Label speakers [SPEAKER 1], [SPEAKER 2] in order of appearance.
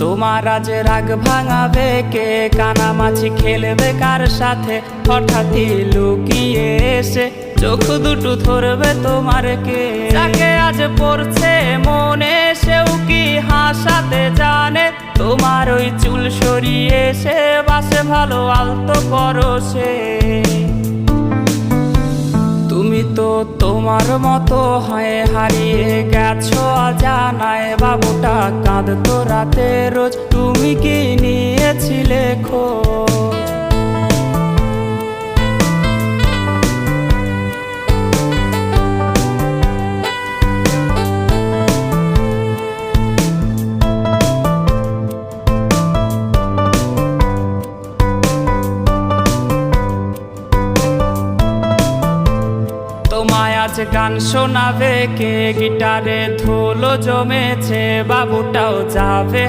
[SPEAKER 1] তোমার আজ রাগ ভাঙাবে কে, কানামাছি খেলবে কার সাথে, হঠাৎই লুকিয়ে এসে চোখ দুটো ধরবে তোমার কে। যাকে আজ পড়ছে মনে সেও কি হাসাতে জানে, তোমার ওই চুল সরিয়ে সে বাসে ভালো আলতো পরশে। তুমি তো তোমার মতো হয়ে হারিয়ে গেছো অজানায়, বাবুটা কাঁদতো রাতে রোজ, তুমি কি নিয়েছিলে খোঁজ? তোমায় আজ গান শোনাবে কে, গিটারে ধুলো জমেছে, বাবুটাও যাবে